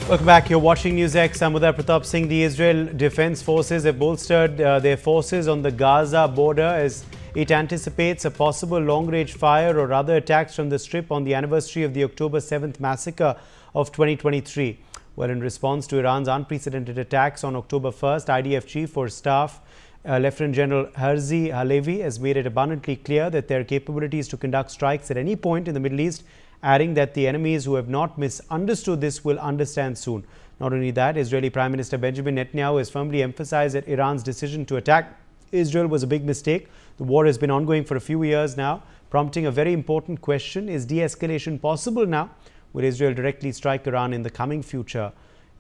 Welcome back. You're watching NewsX. I'm Uday Pratap Singh. The Israel Defense Forces have bolstered their forces on the Gaza border as it anticipates a possible long-range fire or other attacks from the Strip on the anniversary of the October 7th massacre of 2023. Well, in response to Iran's unprecedented attacks on October 1st, IDF Chief of Staff Lieutenant General Herzi Halevi has made it abundantly clear that their capabilities to conduct strikes at any point in the Middle East, adding that the enemies who have not misunderstood this will understand soon. Not only that, Israeli Prime Minister Benjamin Netanyahu has firmly emphasized that Iran's decision to attack Israel was a big mistake. The war has been ongoing for a few years now, prompting a very important question. Is de-escalation possible now? Will Israel directly strike Iran in the coming future?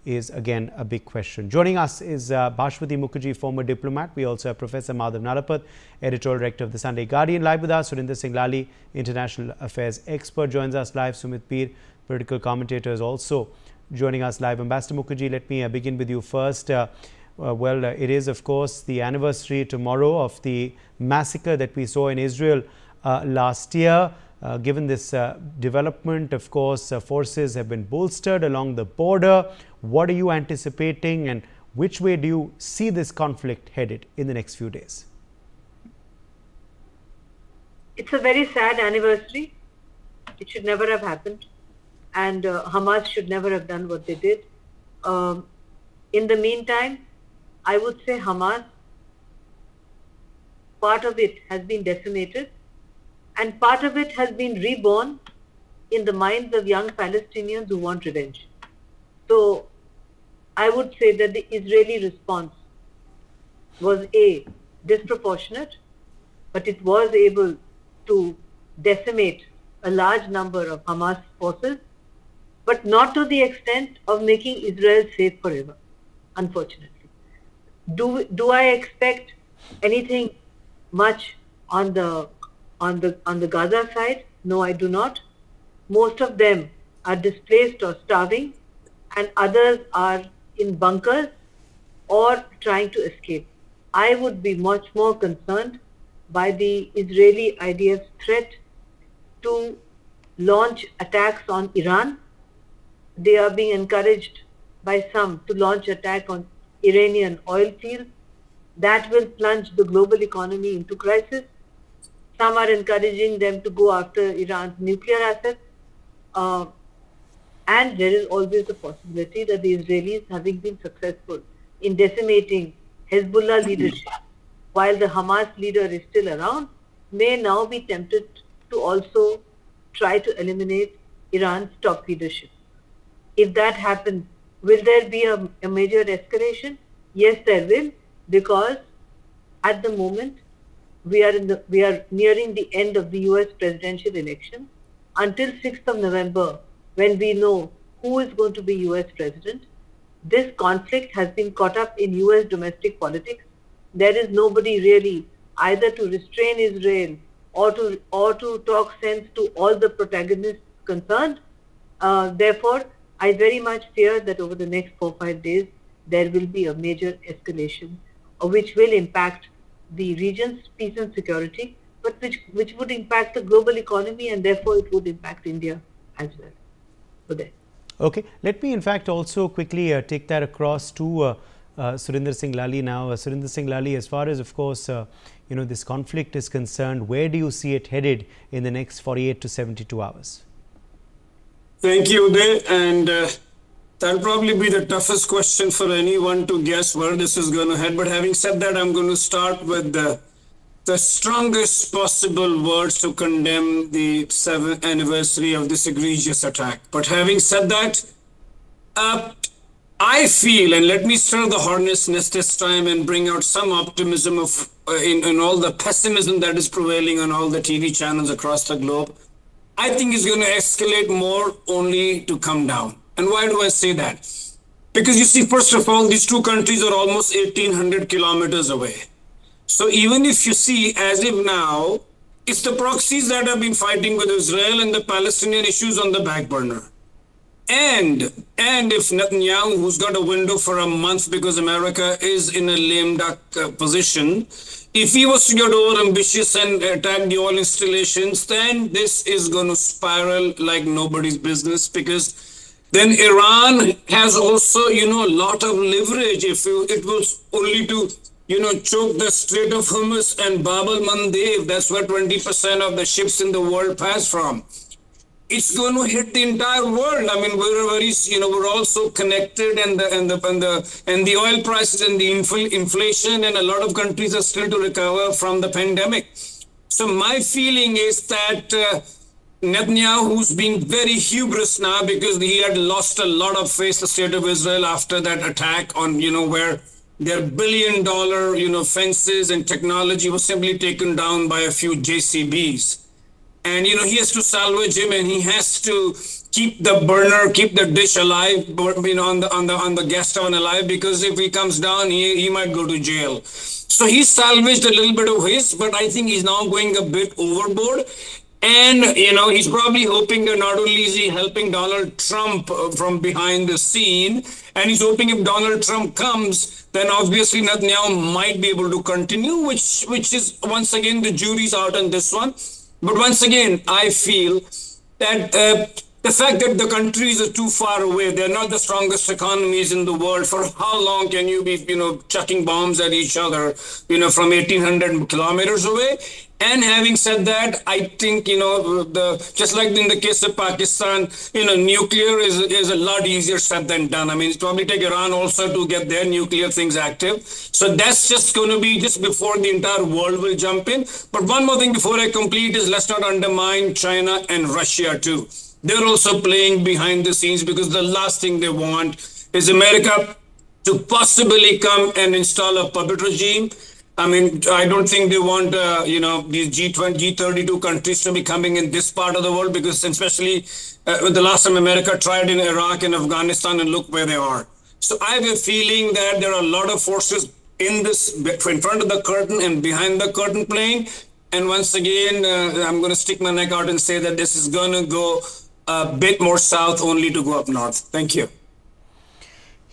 Is again a big question. Joining us is Bhashwati Mukherjee, former diplomat. We also have Professor Madhav Nalapat, editorial director of the Sunday Guardian. Live with us, Surinder Singh Lali, international affairs expert, joins us live. Sumit Peer, political commentator, is also joining us live. Ambassador Mukherjee, let me begin with you first. It is, of course, the anniversary tomorrow of the massacre that we saw in Israel last year. Given this development, of course, forces have been bolstered along the border. What are you anticipating, and which way do you see this conflict headed in the next few days? It's a very sad anniversary. It should never have happened, and Hamas should never have done what they did. In the meantime, I would say Hamas, part of it has been decimated, and part of it has been reborn in the minds of young Palestinians who want revenge. So I would say that the Israeli response was disproportionate, but it was able to decimate a large number of Hamas forces, but not to the extent of making Israel safe forever, unfortunately. Do I expect anything much on the Gaza side? No, I do not. Most of them are displaced or starving, and others are in bunkers or trying to escape. I would be much more concerned by the Israeli IDF threat to launch attacks on Iran. They are being encouraged by some to launch attack on Iranian oil fields. That will plunge the global economy into crisis. Some are encouraging them to go after Iran's nuclear assets. And there is always the possibility that the Israelis, having been successful in decimating Hezbollah leadership, while the Hamas leader is still around, may now be tempted to also try to eliminate Iran's top leadership. If that happens, will there be a major escalation? Yes, there will, because at the moment, we are nearing the end of the US presidential election. Until 6th of November, when we know who is going to be US president, this conflict has been caught up in US domestic politics. There is nobody really either to restrain Israel or to talk sense to all the protagonists concerned. Therefore, I very much fear that over the next 4 or 5 days, there will be a major escalation, which will impact the region's peace and security, but which would impact the global economy, and therefore it would impact India as well. Okay, let me in fact also quickly take that across to Surinder Singh Lali now. Surinder Singh Lali, as far as, of course, this conflict is concerned, where do you see it headed in the next 48 to 72 hours? Thank you, Uday. And that'll probably be the toughest question for anyone to guess where this is going to head. But having said that, I'm going to start with the strongest possible words to condemn the 7th anniversary of this egregious attack. But having said that, I feel, and let me stir the hornet's nest this time and bring out some optimism in all the pessimism that is prevailing on all the TV channels across the globe. I think it's going to escalate more only to come down. And why do I say that? Because you see, first of all, these two countries are almost 1,800 kilometers away. So even if you see, as if now, it's the proxies that have been fighting with Israel and the Palestinian issues on the back burner. And if Netanyahu, who's got a window for a month because America is in a lame duck position, if he was to get over ambitious and attack the oil installations, then this is going to spiral like nobody's business, because then Iran has also, a lot of leverage. If it was only to, choke the Strait of Hormuz and Bab al-Mandeb, that's where 20% of the ships in the world pass from. It's going to hit the entire world. I mean, we're also connected, and the oil prices and the inflation, and a lot of countries are still to recover from the pandemic. So my feeling is that Netanyahu's being very hubris now because he had lost a lot of face, the state of Israel, after that attack on, where their billion-dollar, fences and technology was simply taken down by a few JCBs. And, he has to salvage him, and he has to keep the burner, keep the dish alive, on the gas stove alive, because if he comes down, he might go to jail. So he salvaged a little bit of his, but I think he's now going a bit overboard. And, he's probably hoping that not only is he helping Donald Trump from behind the scene, and he's hoping if Donald Trump comes, then obviously Netanyahu might be able to continue, which is, once again, the jury's out on this one. But once again, I feel that the fact that the countries are too far away, they're not the strongest economies in the world. For how long can you be, chucking bombs at each other, from 1,800 kilometers away? And having said that, I think, just like in the case of Pakistan, nuclear is a lot easier said than done. I mean, it's probably take Iran also to get their nuclear things active. So that's just going to be just before the entire world will jump in. But one more thing before I complete is let's not undermine China and Russia too. They're also playing behind the scenes because the last thing they want is America to possibly come and install a puppet regime. I mean, I don't think they want, these G20, G32 countries to be coming in this part of the world, because especially the last time America tried in Iraq and Afghanistan, and look where they are. So I have a feeling that there are a lot of forces in front of the curtain and behind the curtain playing. And once again, I'm going to stick my neck out and say that this is going to go a bit more south only to go up north. Thank you.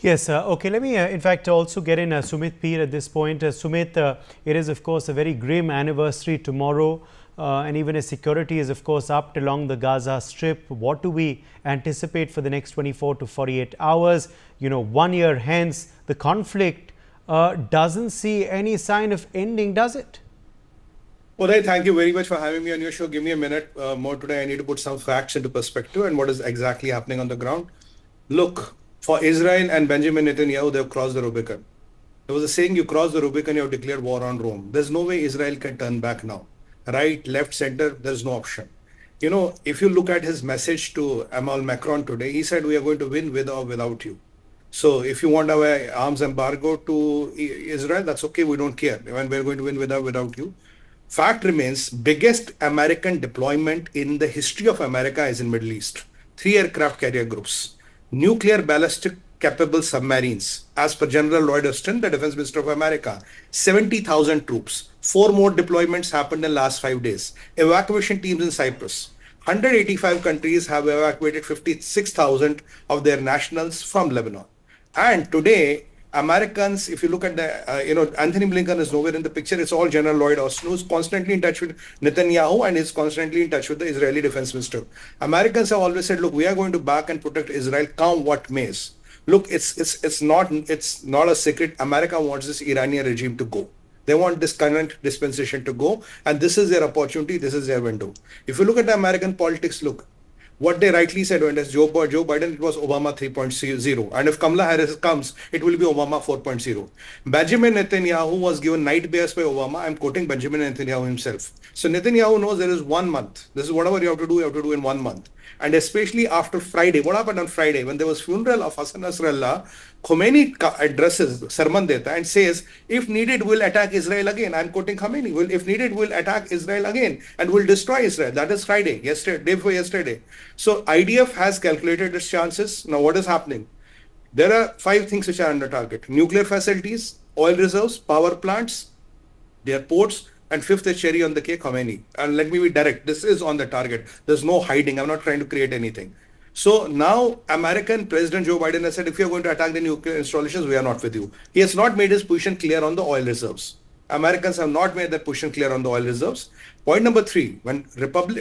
Yes, okay, let me in fact also get in Sumit Peer at this point. Sumit, it is of course a very grim anniversary tomorrow, and even as security is of course upped along the Gaza Strip. What do we anticipate for the next 24 to 48 hours? 1 year hence, the conflict doesn't see any sign of ending, does it? Uday, thank you very much for having me on your show. Give me a minute more today. I need to put some facts into perspective and what is exactly happening on the ground. Look, for Israel and Benjamin Netanyahu, they've crossed the Rubicon. There was a saying, you cross the Rubicon, you have declared war on Rome. There's no way Israel can turn back now. Right, left, center, there's no option. If you look at his message to Emmanuel Macron today, he said, we are going to win with or without you. So if you want our arms embargo to Israel, that's okay, we don't care. When we're going to win with or without you. Fact remains, biggest American deployment in the history of America is in Middle East. 3 aircraft carrier groups, nuclear ballistic capable submarines. As per General Lloyd Austin, the Defense Minister of America, 70,000 troops. 4 more deployments happened in the last 5 days. Evacuation teams in Cyprus. 185 countries have evacuated 56,000 of their nationals from Lebanon. And today, Americans, if you look at the, Anthony Blinken is nowhere in the picture. It's all General Lloyd Austin, who's constantly in touch with Netanyahu and is constantly in touch with the Israeli Defense Minister. Americans have always said, look, we are going to back and protect Israel, come what may. Look, it's not a secret. America wants this Iranian regime to go. They want this current dispensation to go, and this is their opportunity. This is their window. If you look at the American politics, look, what they rightly said when it's Joe Biden, it was Obama 3.0. And if Kamala Harris comes, it will be Obama 4.0. Benjamin Netanyahu was given night bears by Obama. I'm quoting Benjamin Netanyahu himself. So Netanyahu knows there is 1 month. This is whatever you have to do in 1 month. And especially after Friday, what happened on Friday? When there was funeral of Hassan Nasrallah, Khomeini addresses, sermon deta and says, if needed, we'll attack Israel again. I'm quoting Khomeini. If needed, we'll attack Israel again and we'll destroy Israel. That is Friday, day before yesterday. So IDF has calculated its chances. Now what is happening? There are 5 things which are under target. Nuclear facilities, oil reserves, power plants, their ports, and 5th is cherry on the cake, Khomeini. And let me be direct, this is on the target. There's no hiding. I'm not trying to create anything. So now American President Joe Biden has said, if you're going to attack the nuclear installations, we are not with you. He has not made his position clear on the oil reserves. Americans have not made that position clear on the oil reserves. Point number 3, when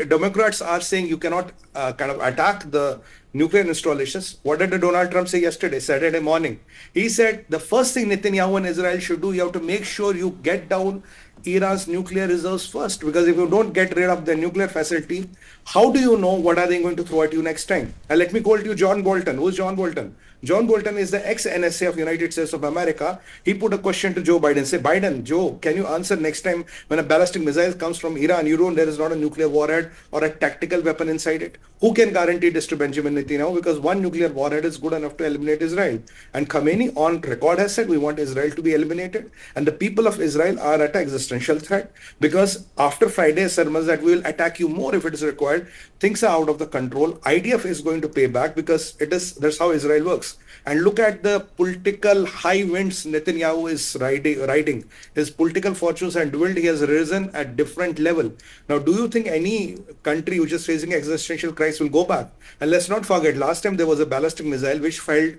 Democrats are saying you cannot kind of attack the nuclear installations, what did Donald Trump say yesterday, Saturday morning? He said the first thing Netanyahu and Israel should do, you have to make sure you get down Iran's nuclear reserves first, because if you don't get rid of the nuclear facility, how do you know what are they going to throw at you next time? And let me call to you John Bolton. Who's John Bolton? John Bolton is the ex-NSA of United States of America. He put a question to Joe Biden. Say, Biden, Joe, can you answer next time when a ballistic missile comes from Iran, there is not a nuclear warhead or a tactical weapon inside it? Who can guarantee this to Benjamin Netanyahu? Because one nuclear warhead is good enough to eliminate Israel. And Khamenei on record has said we want Israel to be eliminated. And the people of Israel are at an existential threat, because after Friday's sermons that we will attack you more if it is required, things are out of the control. IDF is going to pay back, because that's how Israel works. And look at the political high winds Netanyahu is riding. His political fortunes have dwindled. He has risen at different level. Now, do you think any country which is facing existential crisis will go back? And let's not forget, last time there was a ballistic missile which fell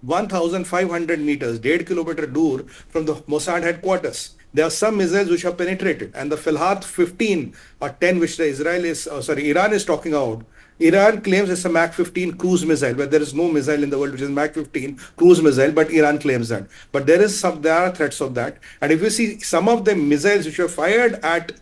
1,500 meters, 1.5 kilometer door from the Mossad headquarters. There are some missiles which have penetrated, and the Filhat 15 or 10, which Iran is talking about. Iran claims it's a Mach 15 cruise missile, but there is no missile in the world which is Mach 15 cruise missile, but Iran claims that. But there are threats of that. And if you see some of the missiles which were fired at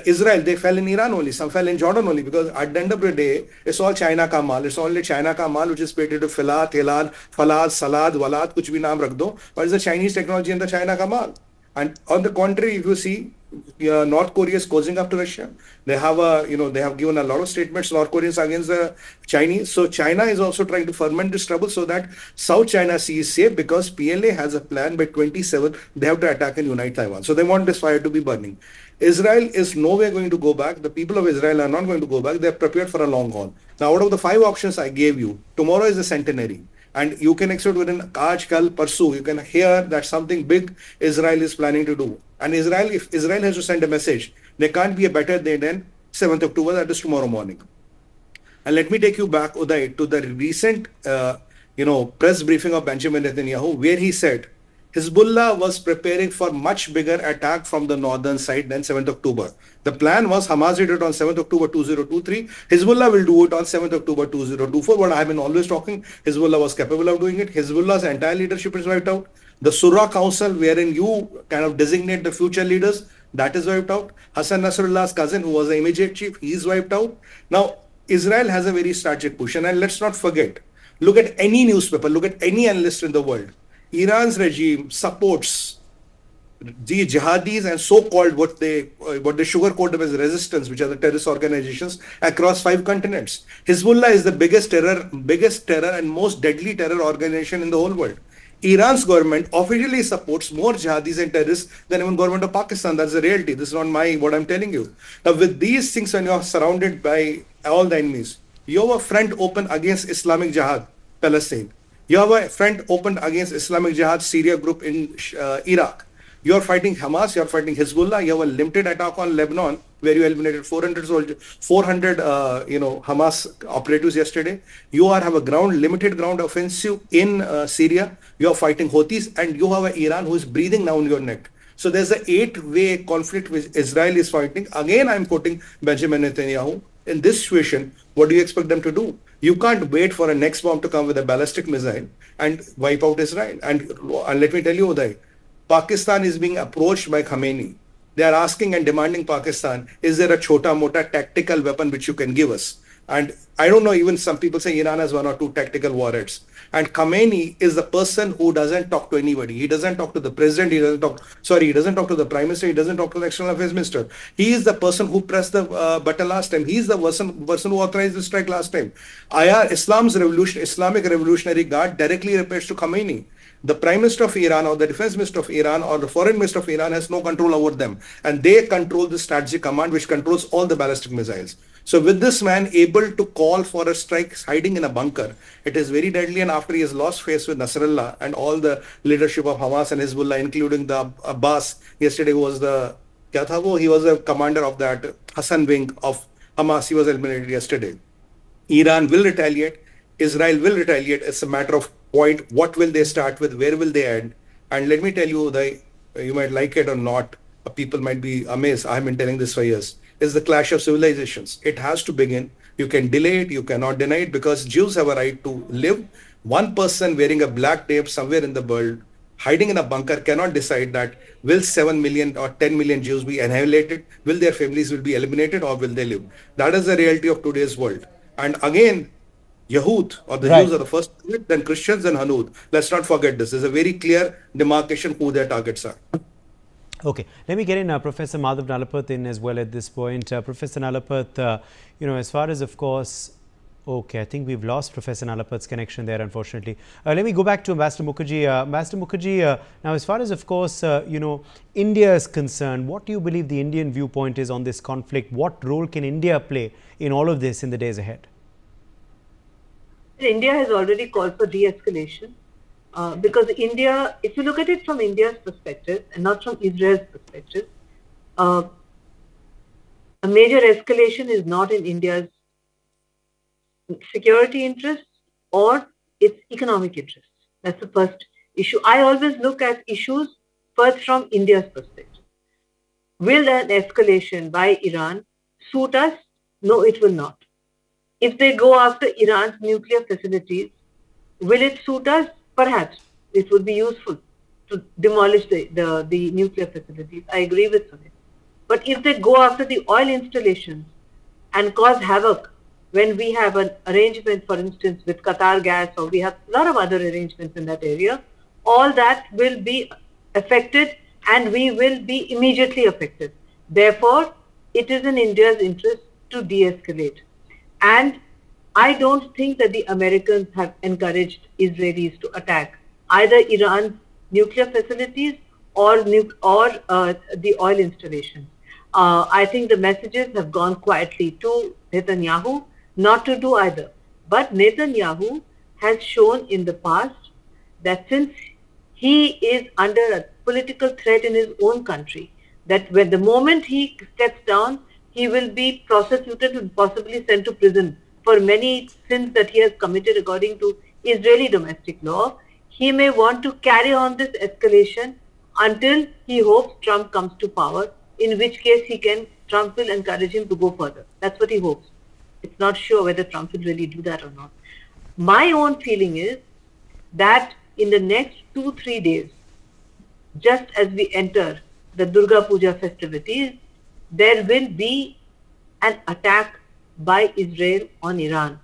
Israel, they fell in Iran only, some fell in Jordan only, because at the end of the day, it's all China ka mal. It's only China ka mal which is painted to Filat, Hilal, Falad, Salad, Walad, kuch bhi naam rakh do, but it's the Chinese technology and the China ka mal. And on the contrary, if you see, North Korea is causing up to Russia. They have they have given a lot of statements, North Koreans, against the Chinese. So China is also trying to ferment this trouble so that South China Sea is safe, because PLA has a plan by 27, they have to attack and unite Taiwan. So they want this fire to be burning. Israel is nowhere going to go back. The people of Israel are not going to go back. They are prepared for a long haul. Now, out of the 5 options I gave you, tomorrow is the centenary. And you can expect within Aaj, Kal, Parsu, you can hear that something big Israel is planning to do. And if Israel has to send a message, there can't be a better day than 7th October, that is tomorrow morning. And let me take you back, Uday, to the recent, press briefing of Benjamin Netanyahu, where he said Hezbollah was preparing for much bigger attack from the northern side than 7th October. The plan was Hamas did it on 7th October 2023. Hezbollah will do it on 7th October 2024. What I have been always talking, Hezbollah was capable of doing it. Hezbollah's entire leadership is wiped out. The Surah Council, wherein you kind of designate the future leaders, that is wiped out. Hassan Nasrullah's cousin, who was the immediate chief, he is wiped out. Now, Israel has a very strategic position. And let's not forget, look at any newspaper, look at any analyst in the world. Iran's regime supports the jihadis and so-called what they sugarcoat them as resistance, which are the terrorist organizations across 5 continents. Hezbollah is the biggest terror and most deadly terror organization in the whole world. Iran's government officially supports more jihadis and terrorists than even government of Pakistan. That's the reality. This is not what I'm telling you. Now, with these things, when you are surrounded by all the enemies, you have a front open against Islamic Jihad, Palestine. You have a front opened against Islamic Jihad Syria group in Iraq. You are fighting Hamas, you are fighting Hezbollah. You have a limited attack on Lebanon, where you eliminated 400 Hamas operatives yesterday. You have a limited ground offensive in Syria. You are fighting Houthis, and you have Iran who is breathing down your neck. So there's an 8-way conflict which Israel is fighting. Again, I'm quoting Benjamin Netanyahu. In this situation, what do you expect them to do? You can't wait for a next bomb to come with a ballistic missile and wipe out Israel. And let me tell you, Uday, Pakistan is being approached by Khamenei. They are asking and demanding Pakistan, is there a chota mota tactical weapon which you can give us? And I don't know, even some people say Iran has 1 or 2 tactical warheads. And Khamenei is the person who doesn't talk to anybody. He doesn't talk to the president. He doesn't talk to the prime minister. He doesn't talk to the external affairs minister. He is the person who pressed the button last time. He is the person who authorized the strike last time. Islamic Revolutionary Guard directly reports to Khamenei. The Prime Minister of Iran or the Defense Minister of Iran or the Foreign Minister of Iran has no control over them. And they control the strategic command which controls all the ballistic missiles. So with this man able to call for a strike hiding in a bunker, it is very deadly. And after he has lost face with Nasrallah and all the leadership of Hamas and Hezbollah, including the Abbas, yesterday was he was a commander of that Hassan wing of Hamas. He was eliminated yesterday. Iran will retaliate. Israel will retaliate. It's a matter of point. What will they start with? Where will they end? And let me tell you, you might like it or not, people might be amazed, I've been telling this for years, is the clash of civilizations. It has to begin. You can delay it, you cannot deny it, because Jews have a right to live. One person wearing a black tape somewhere in the world, hiding in a bunker, cannot decide that will 7 million or 10 million Jews be annihilated, will their families will be eliminated, or will they live? That is the reality of today's world. And again, Yahud or the Jews are the first, then Christians and Hanud. Let's not forget this. There's a very clear demarcation who their targets are. Okay, let me get in Professor Madhav Nalapath in as well at this point. Professor Nalapath, as far as, of course, okay, I think we've lost Professor Nalapath's connection there, unfortunately. Let me go back to Ambassador Mukherjee. Ambassador Mukherjee, now as far as, of course, India is concerned, what do you believe the Indian viewpoint is on this conflict? What role can India play in all of this in the days ahead? India has already called for de-escalation. Because India, if you look at it from India's perspective and not from Israel's perspective, a major escalation is not in India's security interests or its economic interests. That's the first issue. I always look at issues first from India's perspective. Will an escalation by Iran suit us? No, it will not. If they go after Iran's nuclear facilities, will it suit us? Perhaps it would be useful to demolish the nuclear facilities. I agree with Sunil. But if they go after the oil installations and cause havoc, when we have an arrangement, for instance, with Qatar Gas, or we have a lot of other arrangements in that area, all that will be affected and we will be immediately affected. Therefore, it is in India's interest to de-escalate. And I don't think that the Americans have encouraged Israelis to attack either Iran's nuclear facilities or the oil installations. I think the messages have gone quietly to Netanyahu not to do either. But Netanyahu has shown in the past that since he is under a political threat in his own country, that when the moment he steps down, he will be prosecuted and possibly sent to prison for many sins that he has committed according to Israeli domestic law. He may want to carry on this escalation until he hopes Trump comes to power, in which case Trump will encourage him to go further. That's what he hopes. It's not sure whether Trump will really do that or not. My own feeling is that in the next 2-3 days, just as we enter the Durga Puja festivities, there will be an attack by Israel on Iran.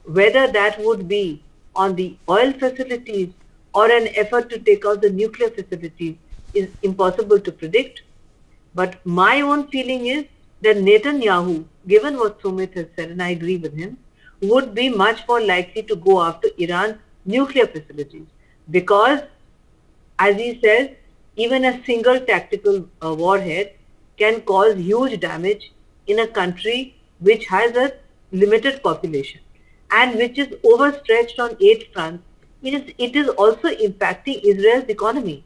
Whether that would be on the oil facilities or an effort to take out the nuclear facilities is impossible to predict. But my own feeling is that Netanyahu, given what Sumit has said, and I agree with him, would be much more likely to go after Iran's nuclear facilities. Because, as he says, even a single tactical warhead can cause huge damage in a country which has a limited population and which is overstretched on 8 fronts. It is also impacting Israel's economy,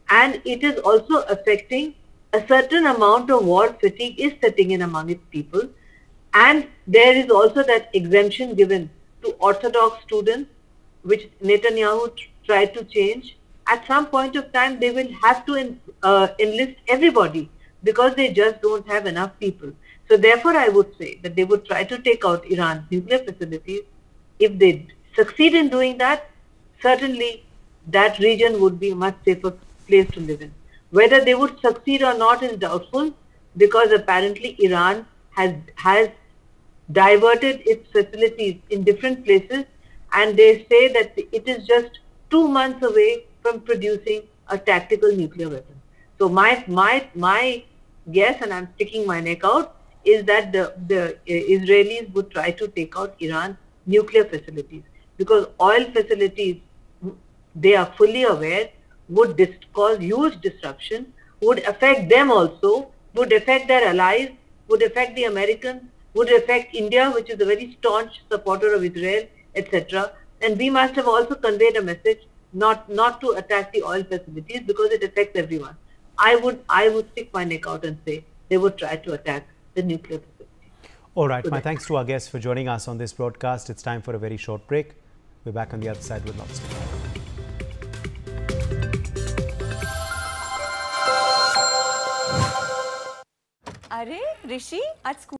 and it is also affecting a certain amount of war fatigue is setting in among its people. And there is also that exemption given to Orthodox students, which Netanyahu tried to change. At some point of time, they will have to enlist everybody because they just don't have enough people. So therefore, I would say that they would try to take out Iran's nuclear facilities. If they succeed in doing that, certainly that region would be a much safer place to live in. Whether they would succeed or not is doubtful, because apparently Iran has diverted its facilities in different places, and they say that it is just 2 months away from producing a tactical nuclear weapon. So my guess, and I'm sticking my neck out, is that the Israelis would try to take out Iran's nuclear facilities, because oil facilities, they are fully aware, would cause huge disruption, would affect them also, would affect their allies, would affect the Americans, would affect India, which is a very staunch supporter of Israel, etc. And we must have also conveyed a message not to attack the oil facilities, because it affects everyone. I would stick my neck out and say they would try to attack the nuclear facilities. All right. My thanks to our guests for joining us on this broadcast. It's time for a very short break. We're back on the other side with lots more. ऋषि आज